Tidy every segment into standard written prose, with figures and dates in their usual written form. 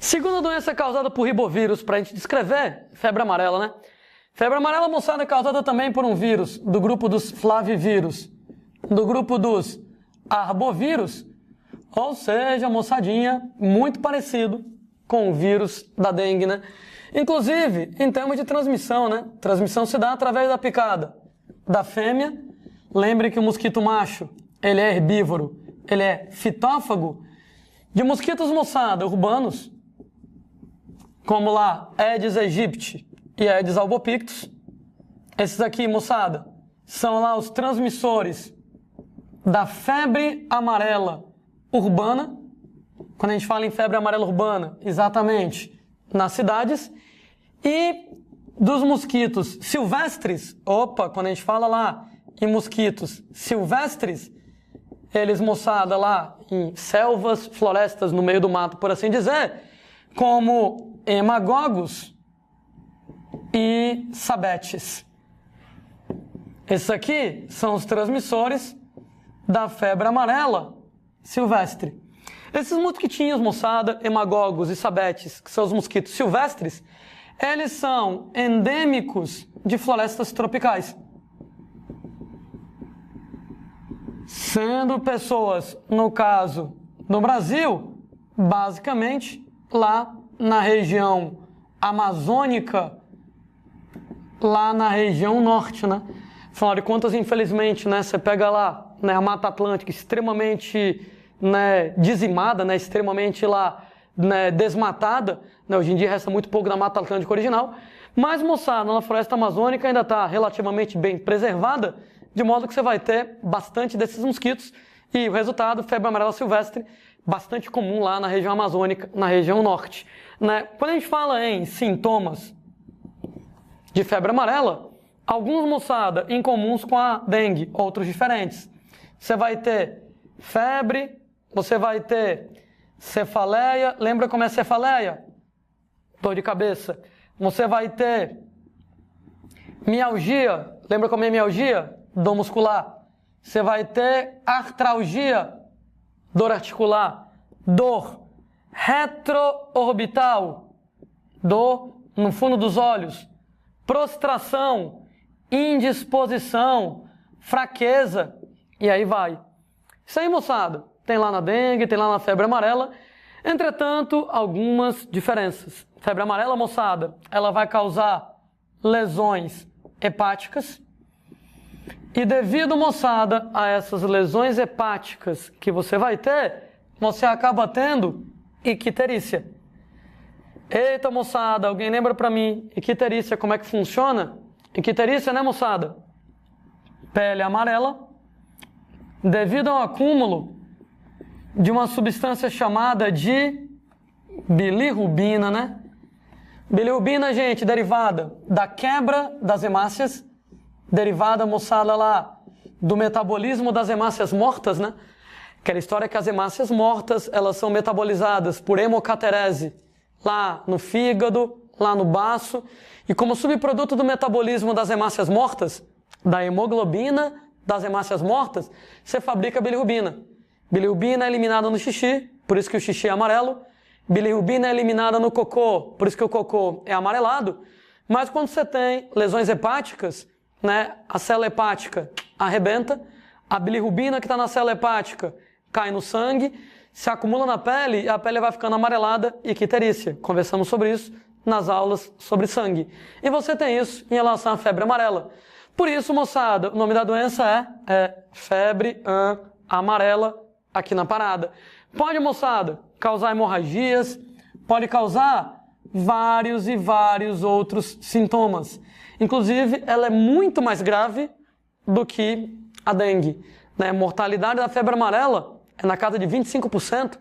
Segunda doença causada por ribovírus, para a gente descrever, febre amarela, né? Febre amarela, moçada, é causada também por um vírus do grupo dos flavivírus, do grupo dos arbovírus, ou seja, moçadinha, muito parecido com o vírus da dengue, né? Inclusive, em termos de transmissão, né? Transmissão se dá através da picada da fêmea. Lembre que o mosquito macho, ele é herbívoro, ele é fitófago. De mosquitos, moçada, urbanos, como lá Aedes aegypti e Aedes albopictus. Esses aqui, moçada, são lá os transmissores da febre amarela urbana. Quando a gente fala em febre amarela urbana, exatamente nas cidades. E dos mosquitos silvestres, quando a gente fala lá em mosquitos silvestres, eles, moçada, lá em selvas, florestas, no meio do mato, por assim dizer, como hemagogos e sabetes. Esses aqui são os transmissores da febre amarela silvestre. Esses mosquitinhos, moçada, hemagogos e sabetes, que são os mosquitos silvestres, eles são endêmicos de florestas tropicais. Sendo pessoas, no caso do Brasil, basicamente lá na região amazônica, lá na região norte, né? Afinal de contas, infelizmente, né, você pega lá, né, a Mata Atlântica extremamente, né, dizimada, né, extremamente lá, né, desmatada, né, hoje em dia resta muito pouco da Mata Atlântica original, mas, moçada, na floresta amazônica ainda está relativamente bem preservada, de modo que você vai ter bastante desses mosquitos e o resultado, febre amarela silvestre, bastante comum lá na região amazônica, na região norte, né? Quando a gente fala em sintomas de febre amarela, alguns, moçada, incomuns com a dengue, outros diferentes. Você vai ter febre, você vai ter cefaleia. Lembra como é cefaleia? Dor de cabeça. Você vai ter mialgia. Lembra como é mialgia? Dor muscular. Você vai ter artralgia, dor articular. Dor retroorbital, dor no fundo dos olhos. Prostração, indisposição, fraqueza, e aí vai. Isso aí, moçada, tem lá na dengue, tem lá na febre amarela. Entretanto, algumas diferenças. Febre amarela, moçada, ela vai causar lesões hepáticas. E devido, moçada, a essas lesões hepáticas que você vai ter, você acaba tendo icterícia. Eita, moçada, alguém lembra pra mim, icterícia, como é que funciona? Icterícia, né, moçada? Pele amarela, devido ao acúmulo de uma substância chamada de bilirrubina, né? Bilirrubina, gente, derivada da quebra das hemácias, derivada, moçada, lá do metabolismo das hemácias mortas, né? Aquela história que as hemácias mortas, elas são metabolizadas por hemocaterese lá no fígado, lá no baço, e como subproduto do metabolismo das hemácias mortas, da hemoglobina das hemácias mortas, você fabrica bilirrubina. Bilirrubina é eliminada no xixi, por isso que o xixi é amarelo. Bilirrubina é eliminada no cocô, por isso que o cocô é amarelado. Mas quando você tem lesões hepáticas, né, a célula hepática arrebenta, a bilirrubina que está na célula hepática cai no sangue, se acumula na pele e a pele vai ficando amarelada e icterícia. Conversamos sobre isso nas aulas sobre sangue. E você tem isso em relação à febre amarela. Por isso, moçada, o nome da doença é febre amarela aqui na parada. Pode, moçada, causar hemorragias, pode causar vários e vários outros sintomas. Inclusive, ela é muito mais grave do que a dengue, né? A mortalidade da febre amarela é na casa de 25%,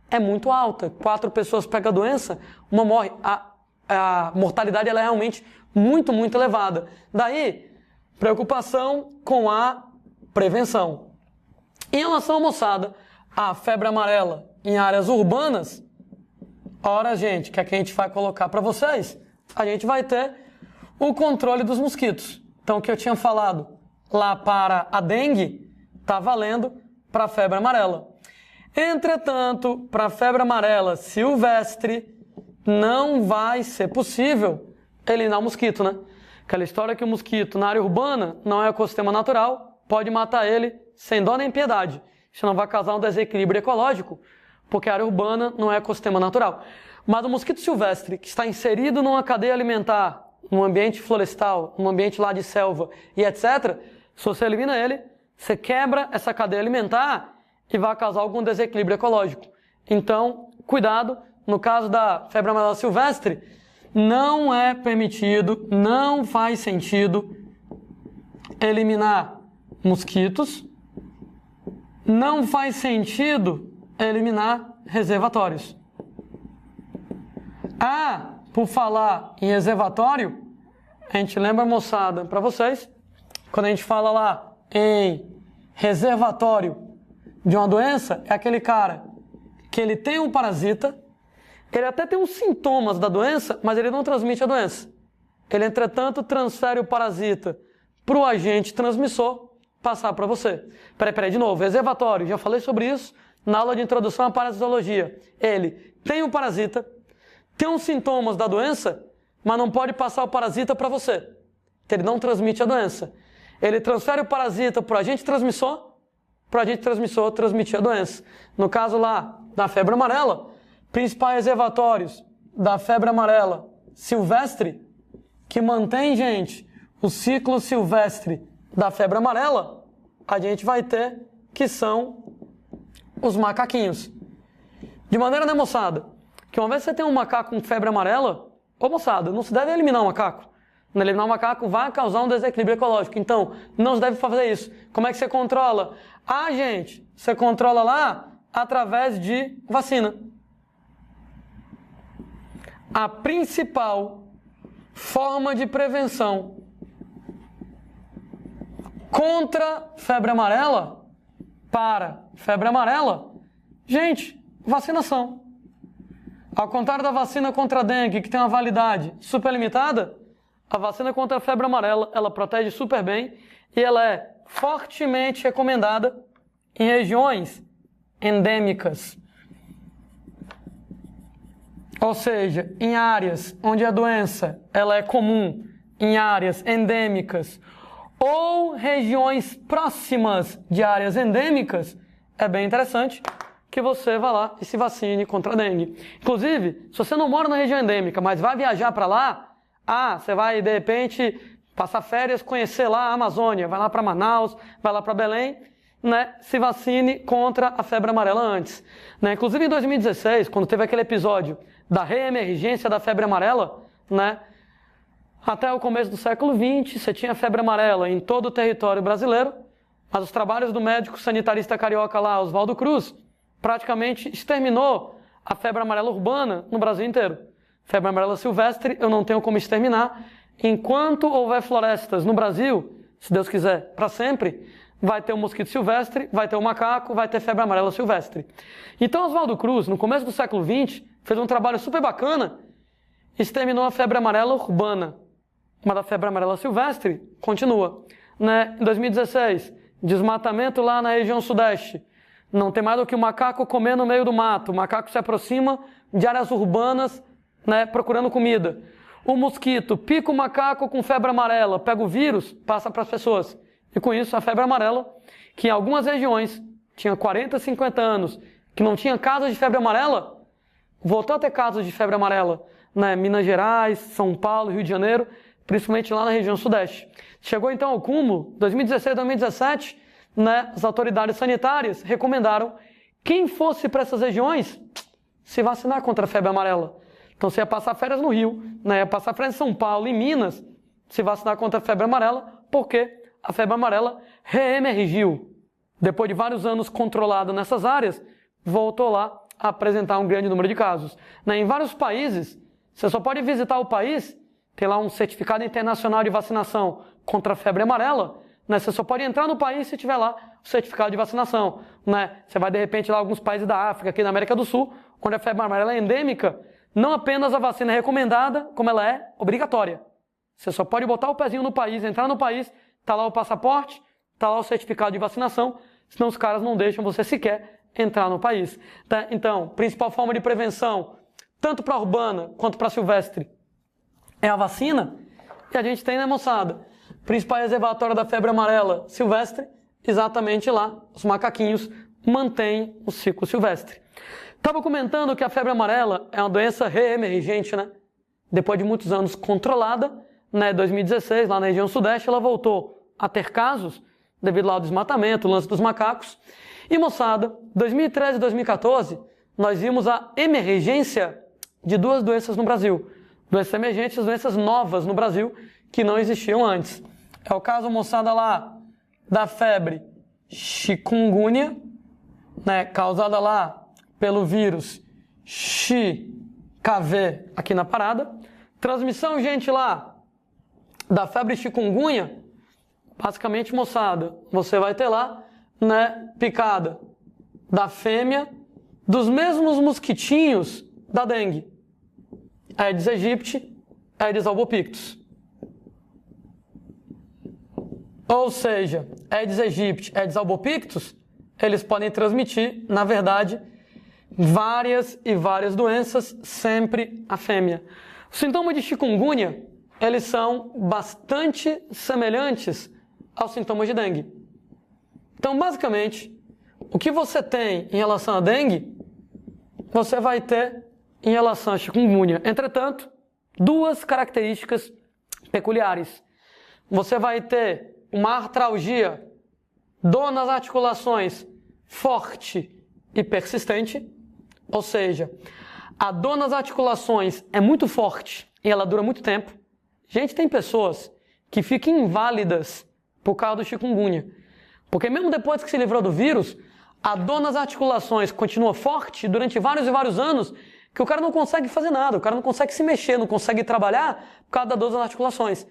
é muito alta. 4 pessoas pegam a doença, uma morre. A mortalidade ela é realmente muito, muito elevada. Daí, preocupação com a prevenção. Em relação, moçada, à febre amarela em áreas urbanas, ora, gente, que é que a gente vai colocar para vocês? A gente vai ter o controle dos mosquitos. Então, o que eu tinha falado lá para a dengue, está valendo para a febre amarela. Entretanto, para a febre amarela silvestre, não vai ser possível eliminar o mosquito, né? Aquela história que o mosquito na área urbana não é ecossistema natural, pode matar ele sem dó nem piedade. Isso não vai causar um desequilíbrio ecológico, porque a área urbana não é ecossistema natural. Mas o mosquito silvestre, que está inserido numa cadeia alimentar, num ambiente florestal, num ambiente lá de selva e etc., se você elimina ele, você quebra essa cadeia alimentar e vai causar algum desequilíbrio ecológico. Então, cuidado, no caso da febre amarela silvestre, não é permitido, não faz sentido eliminar mosquitos, não faz sentido eliminar reservatórios. Ah, por falar em reservatório, a gente lembra, moçada, para vocês, quando a gente fala lá em reservatório de uma doença, é aquele cara que ele tem um parasita, ele até tem os sintomas da doença, mas ele não transmite a doença. Ele, entretanto, transfere o parasita para o agente transmissor passar para você. Peraí, de novo, reservatório, já falei sobre isso na aula de introdução à parasitologia. Ele tem um parasita, tem os sintomas da doença, mas não pode passar o parasita para você. Ele não transmite a doença. Ele transfere o parasita para o agente transmissor transmitir a doença. No caso lá da febre amarela, principais reservatórios da febre amarela silvestre, que mantém, gente, o ciclo silvestre da febre amarela, a gente vai ter que são os macaquinhos. De maneira, né, moçada, que uma vez que você tem um macaco com febre amarela, ô moçada, não se deve eliminar o macaco. Não eliminar o macaco vai causar um desequilíbrio ecológico. Então, não se deve fazer isso. Como é que você controla? Ah, gente, você controla lá através de vacina. A principal forma de prevenção contra febre amarela, para febre amarela, gente, vacinação. Ao contrário da vacina contra a dengue, que tem uma validade super limitada, a vacina contra a febre amarela, ela protege super bem e ela é fortemente recomendada em regiões endêmicas. Ou seja, em áreas onde a doença ela é comum, em áreas endêmicas ou regiões próximas de áreas endêmicas, é bem interessante que você vá lá e se vacine contra a dengue. Inclusive, se você não mora na região endêmica, mas vai viajar para lá, você vai, de repente, passar férias, conhecer lá a Amazônia, vai lá para Manaus, vai lá para Belém, né? Se vacine contra a febre amarela antes. Né? Inclusive, em 2016, quando teve aquele episódio da reemergência da febre amarela, né? Até o começo do século XX, você tinha febre amarela em todo o território brasileiro, mas os trabalhos do médico sanitarista carioca lá, Oswaldo Cruz, praticamente exterminou a febre amarela urbana no Brasil inteiro. Febre amarela silvestre, eu não tenho como exterminar. Enquanto houver florestas no Brasil, se Deus quiser, para sempre, vai ter o mosquito silvestre, vai ter o macaco, vai ter febre amarela silvestre. Então, Oswaldo Cruz, no começo do século XX, fez um trabalho super bacana, exterminou a febre amarela urbana. Mas a febre amarela silvestre continua. Né? Em 2016, desmatamento lá na região sudeste. Não tem mais do que o macaco comer no meio do mato. O macaco se aproxima de áreas urbanas, né, procurando comida. O mosquito pica o macaco com febre amarela, pega o vírus, passa para as pessoas. E com isso, a febre amarela, que em algumas regiões tinha 40, 50 anos, que não tinha casos de febre amarela, voltou a ter casos de febre amarela. Né? Minas Gerais, São Paulo, Rio de Janeiro, principalmente lá na região sudeste. Chegou então ao cúmulo, 2016, 2017, né, as autoridades sanitárias recomendaram quem fosse para essas regiões se vacinar contra a febre amarela. Então você ia passar férias no Rio, né, ia passar férias em São Paulo, em Minas, se vacinar contra a febre amarela, porque a febre amarela reemergiu. Depois de vários anos controlada nessas áreas, voltou lá a apresentar um grande número de casos. Né, em vários países, você só pode visitar o país, tem lá um certificado internacional de vacinação contra a febre amarela, né? Você só pode entrar no país se tiver lá o certificado de vacinação. Né? Você vai, de repente, lá a alguns países da África, aqui na América do Sul, onde a febre amarela é endêmica, não apenas a vacina é recomendada, como ela é obrigatória. Você só pode botar o pezinho no país, entrar no país, tá lá o passaporte, tá lá o certificado de vacinação, senão os caras não deixam você sequer entrar no país. Tá? Então, principal forma de prevenção tanto para urbana quanto para silvestre, é a vacina. E a gente tem, né, moçada, principal reservatório da febre amarela silvestre, exatamente lá, os macaquinhos mantêm o ciclo silvestre. Estava comentando que a febre amarela é uma doença reemergente, né? Depois de muitos anos controlada, né, em 2016, lá na região sudeste, ela voltou a ter casos, devido lá ao desmatamento, o lance dos macacos. E, moçada, 2013 e 2014, nós vimos a emergência de duas doenças no Brasil. Doenças emergentes, doenças novas no Brasil, que não existiam antes. É o caso, moçada, lá da febre chikungunya, né, causada lá pelo vírus CHIKV aqui na parada. Transmissão, gente, lá da febre chikungunya, basicamente, moçada, você vai ter lá, né, picada da fêmea dos mesmos mosquitinhos da dengue. Aedes aegypti, Aedes albopictus. Ou seja, Aedes aegypti, Aedes albopictus, eles podem transmitir, na verdade, várias e várias doenças, sempre a fêmea. Os sintomas de chikungunya, eles são bastante semelhantes aos sintomas de dengue. Então, basicamente, o que você tem em relação à dengue, você vai ter em relação à chikungunya. Entretanto, duas características peculiares. Você vai ter uma artralgia, dor nas articulações forte e persistente, ou seja, a dor nas articulações é muito forte e ela dura muito tempo. Gente, tem pessoas que ficam inválidas por causa do chikungunya. Porque mesmo depois que se livrou do vírus, a dor nas articulações continua forte durante vários e vários anos, que o cara não consegue fazer nada, o cara não consegue se mexer, não consegue trabalhar por causa da dor nas articulações.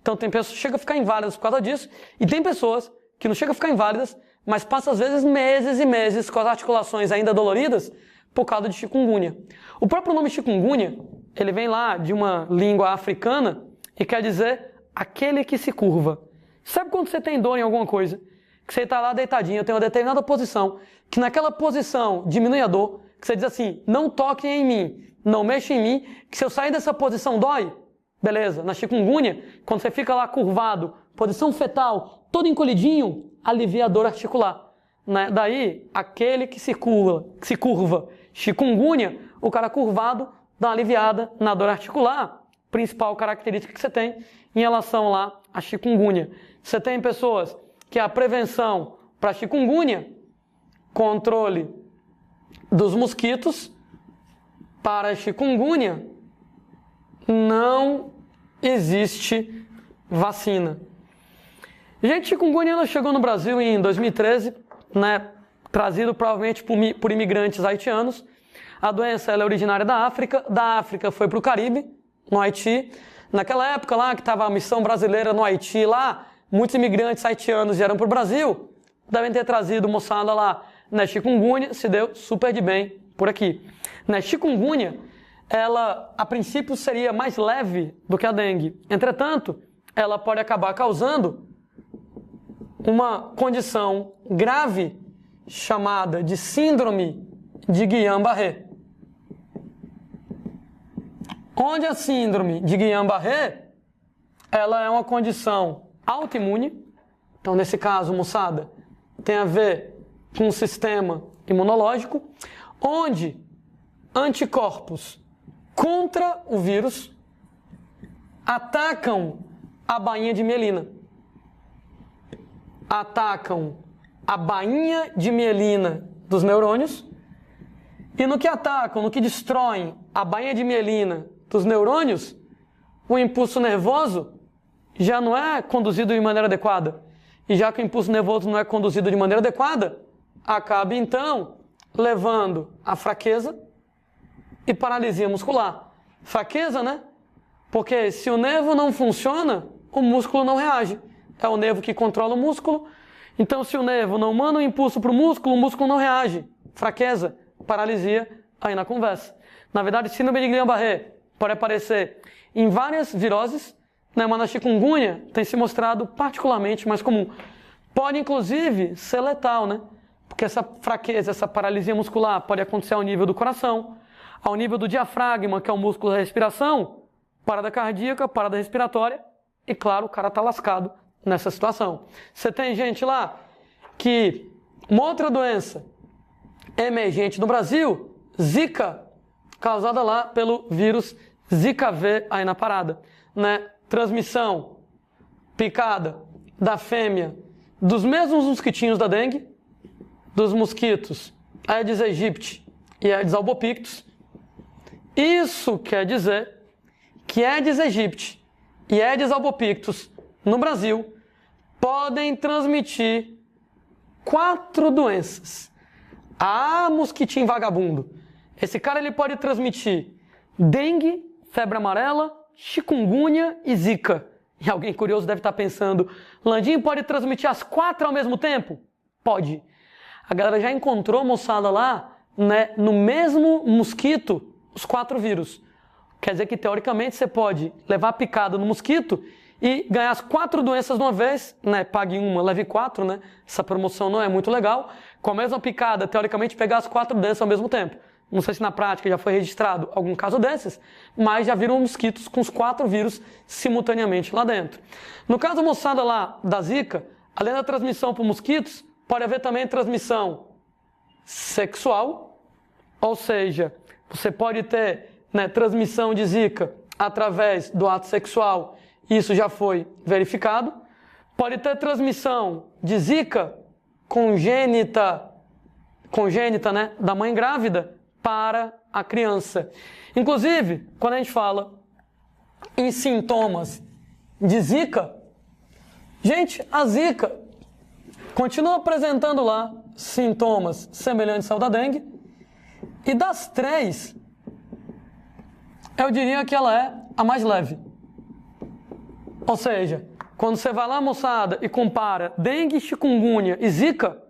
Então tem pessoas que chegam a ficar inválidas por causa disso, e tem pessoas que não chegam a ficar inválidas, mas passam às vezes meses e meses com as articulações ainda doloridas por causa de chikungunya. O próprio nome chikungunya, ele vem lá de uma língua africana e quer dizer aquele que se curva. Sabe quando você tem dor em alguma coisa? Que você está lá deitadinho, tem uma determinada posição, que naquela posição diminui a dor, que você diz assim, não toque em mim, não mexa em mim, que se eu sair dessa posição dói? Beleza, na chikungunya, quando você fica lá curvado, posição fetal, todo encolhidinho, alivia a dor articular. Né? Daí, aquele que se curva, chikungunya, o cara curvado, dá uma aliviada na dor articular, principal característica que você tem em relação lá à chikungunya. Você tem pessoas que a prevenção para chikungunya, controle dos mosquitos, para chikungunya, não existe vacina. Gente, chikungunya ela chegou no Brasil em 2013, né, trazido provavelmente por imigrantes haitianos. A doença ela é originária da África foi para o Caribe, no Haiti. Naquela época lá que estava a missão brasileira no Haiti, lá, muitos imigrantes haitianos vieram para o Brasil, devem ter trazido moçada lá, né, chikungunya, se deu super de bem por aqui. Né, chikungunya, ela a princípio seria mais leve do que a dengue. Entretanto, ela pode acabar causando uma condição grave chamada de síndrome de Guillain-Barré. Onde a síndrome de Guillain-Barré, ela é uma condição autoimune. Então, nesse caso, moçada, tem a ver com o sistema imunológico, onde anticorpos contra o vírus atacam a bainha de mielina. Atacam a bainha de mielina dos neurônios e no que atacam, no que destroem a bainha de mielina dos neurônios, o impulso nervoso já não é conduzido de maneira adequada. E já que o impulso nervoso não é conduzido de maneira adequada, acaba então levando a fraqueza e paralisia muscular. Fraqueza, né? Porque se o nervo não funciona, o músculo não reage. É o nervo que controla o músculo. Então, se o nervo não manda um impulso para o músculo não reage. Fraqueza, paralisia, aí na conversa. Na verdade, síndrome de Guillain-Barré pode aparecer em várias viroses, né? Mas na chikungunya tem se mostrado particularmente mais comum. Pode, inclusive, ser letal, né? Porque essa fraqueza, essa paralisia muscular pode acontecer ao nível do coração, ao nível do diafragma, que é o músculo da respiração, parada cardíaca, parada respiratória, e claro, o cara está lascado nessa situação. Você tem gente lá que uma outra doença emergente no Brasil, Zika, causada lá pelo vírus Zika V aí na parada, né? Transmissão, picada da fêmea dos mesmos mosquitinhos da dengue, dos mosquitos Aedes aegypti e Aedes albopictus. Isso quer dizer que Aedes aegypti e Aedes albopictus no Brasil podem transmitir 4 doenças. Ah, mosquitinho vagabundo! Esse cara ele pode transmitir dengue, febre amarela, chikungunya e zika. E alguém curioso deve estar pensando, Landim pode transmitir as 4 ao mesmo tempo? Pode. A galera já encontrou, moçada, lá, né, no mesmo mosquito, os 4 vírus. Quer dizer que, teoricamente, você pode levar a picada no mosquito e ganhar as 4 doenças de uma vez, né? Pague uma, leve 4, né? Essa promoção não é muito legal. Com a mesma picada, teoricamente, pegar as 4 doenças ao mesmo tempo. Não sei se na prática já foi registrado algum caso desses, mas já viram mosquitos com os 4 vírus simultaneamente lá dentro. No caso, moçada, lá da Zika, além da transmissão por mosquitos, pode haver também transmissão sexual, ou seja, você pode ter, né, transmissão de Zika através do ato sexual, isso já foi verificado. Pode ter transmissão de Zika congênita, né, da mãe grávida para a criança. Inclusive, quando a gente fala em sintomas de Zika, gente, a Zika continua apresentando lá sintomas semelhantes ao da dengue, e das 3, eu diria que ela é a mais leve. Ou seja, quando você vai lá, moçada, e compara dengue, chikungunya e zika,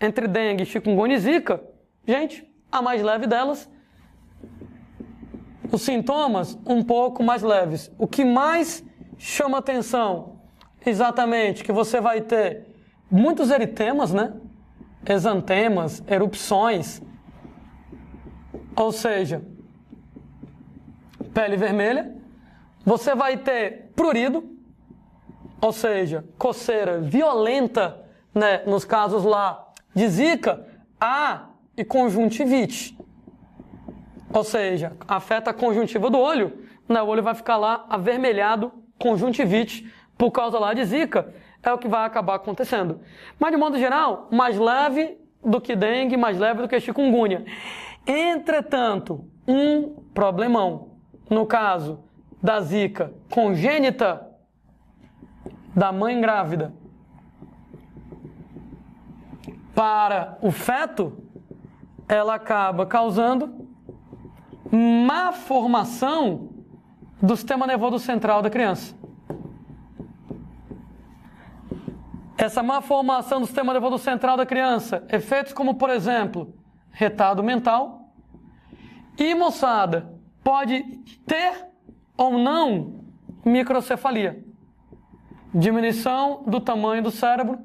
entre dengue, chikungunya e zika, gente, a mais leve delas, os sintomas um pouco mais leves. O que mais chama atenção, exatamente, que você vai ter muitos eritemas, né? Exantemas, erupções, ou seja, pele vermelha. Você vai ter prurido, ou seja, coceira violenta, né, nos casos lá de Zika, e conjuntivite. Ou seja, afeta a conjuntiva do olho, né, o olho vai ficar lá avermelhado, conjuntivite, por causa lá de Zika, é o que vai acabar acontecendo. Mas de modo geral, mais leve do que dengue, mais leve do que chikungunya. Entretanto, um problemão, no caso da Zika congênita da mãe grávida para o feto, ela acaba causando má formação do sistema nervoso central da criança. Essa má formação do sistema nervoso central da criança, efeitos como, por exemplo, retardo mental, e, moçada, pode ter ou não microcefalia. Diminuição do tamanho do cérebro,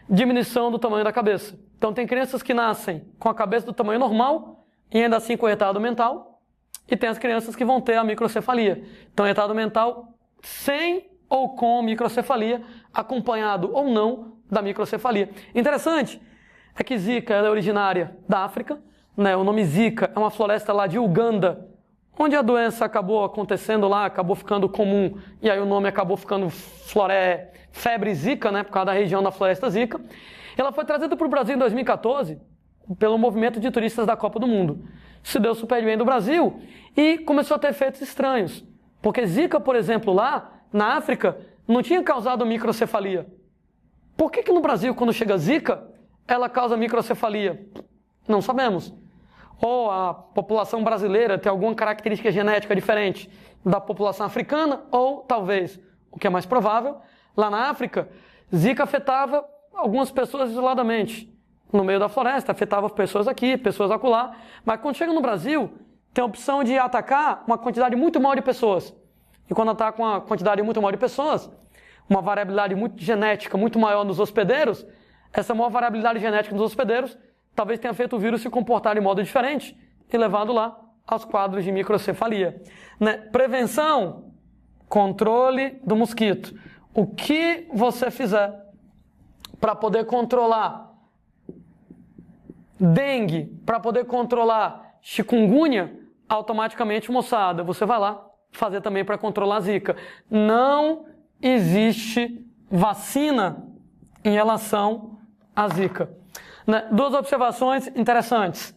diminuição do tamanho da cabeça. Então tem crianças que nascem com a cabeça do tamanho normal e ainda assim com retardo mental, e tem as crianças que vão ter a microcefalia. Então retardo mental sem ou com microcefalia, acompanhado ou não da microcefalia. Interessante é que Zika é originária da África, né? O nome Zika é uma floresta lá de Uganda, onde a doença acabou acontecendo lá, acabou ficando comum, e aí o nome acabou ficando febre Zika, né, por causa da região da floresta Zika. Ela foi trazida para o Brasil em 2014 pelo movimento de turistas da Copa do Mundo. Se deu super bem do Brasil e começou a ter efeitos estranhos. Porque Zika, por exemplo, lá na África, não tinha causado microcefalia. Por que no Brasil, quando chega Zika, ela causa microcefalia? Não sabemos. Ou a população brasileira tem alguma característica genética diferente da população africana, ou talvez, o que é mais provável, lá na África, Zika afetava algumas pessoas isoladamente, no meio da floresta, afetava pessoas aqui, pessoas acolá, mas quando chega no Brasil, tem a opção de atacar uma quantidade muito maior de pessoas. E quando ataca uma quantidade muito maior de pessoas, uma variabilidade muito genética muito maior nos hospedeiros, essa maior variabilidade genética nos hospedeiros talvez tenha feito o vírus se comportar de modo diferente e levado lá aos quadros de microcefalia. Né? Prevenção, controle do mosquito. O que você fizer para poder controlar dengue, para poder controlar chikungunya, automaticamente, moçada, você vai lá fazer também para controlar a zika. Não existe vacina em relação à zika. Né? Duas observações interessantes.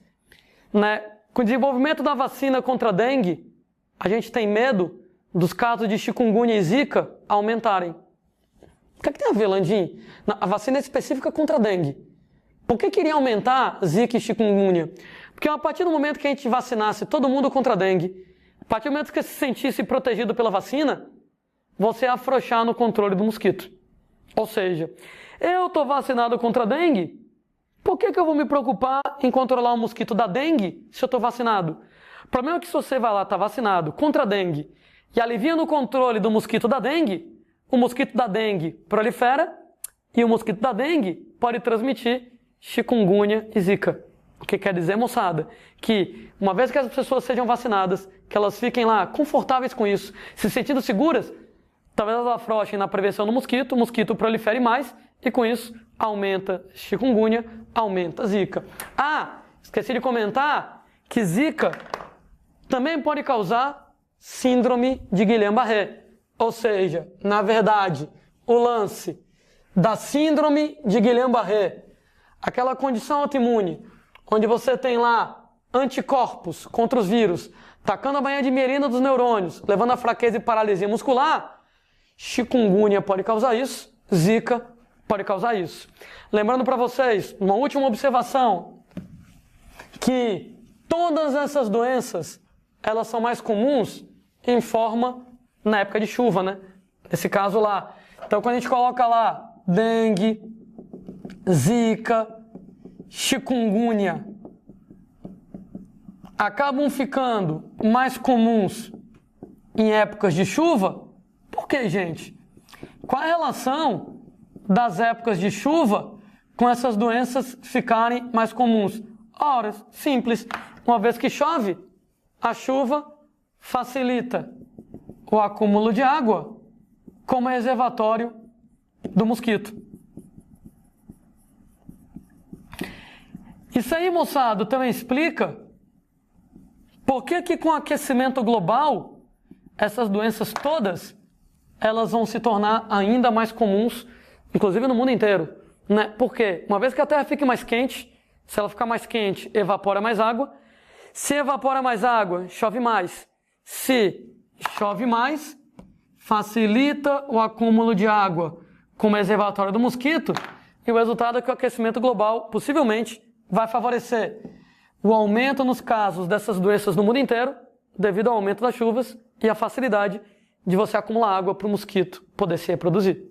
Né? Com o desenvolvimento da vacina contra a dengue, a gente tem medo dos casos de chikungunya e zika aumentarem. O que tem a ver, Landim? A vacina é específica contra a dengue. Por que iria aumentar zika e chikungunya? Porque a partir do momento que a gente vacinasse todo mundo contra a dengue, a partir do momento que você se sentisse protegido pela vacina, você ia afrouxar no controle do mosquito. Ou seja, eu estou vacinado contra a dengue, por que eu vou me preocupar em controlar o mosquito da dengue se eu estou vacinado? O problema é que se você vai lá, está vacinado contra a dengue e alivia no controle do mosquito da dengue, o mosquito da dengue prolifera e o mosquito da dengue pode transmitir chikungunya e zika. O que quer dizer, moçada? Que uma vez que as pessoas sejam vacinadas, que elas fiquem lá confortáveis com isso, se sentindo seguras, talvez elas afrouxem na prevenção do mosquito, o mosquito prolifere mais e com isso aumenta chikungunya, aumenta zika. Ah, esqueci de comentar que zika também pode causar síndrome de Guillain-Barré. Ou seja, na verdade, o lance da síndrome de Guillain-Barré, aquela condição autoimune, onde você tem lá anticorpos contra os vírus, tacando a banha de mielina dos neurônios, levando a fraqueza e paralisia muscular, chikungunya pode causar isso, zika pode causar isso. Lembrando para vocês, uma última observação, que todas essas doenças, elas são mais comuns em forma na época de chuva, né? Nesse caso lá. Então, quando a gente coloca lá dengue, zika, chikungunya, acabam ficando mais comuns em épocas de chuva. Por quê, gente? Qual a relação das épocas de chuva com essas doenças ficarem mais comuns? Ora, simples. Uma vez que chove, a chuva facilita o acúmulo de água como reservatório do mosquito. Isso aí, moçada, também explica por que com o aquecimento global, essas doenças todas, elas vão se tornar ainda mais comuns, inclusive no mundo inteiro. Né? Porque uma vez que a Terra fique mais quente, se ela ficar mais quente, evapora mais água. Se evapora mais água, chove mais. Se chove mais, facilita o acúmulo de água como reservatório do mosquito, e o resultado é que o aquecimento global possivelmente vai favorecer o aumento nos casos dessas doenças no mundo inteiro, devido ao aumento das chuvas e a facilidade de você acumular água para o mosquito poder se reproduzir.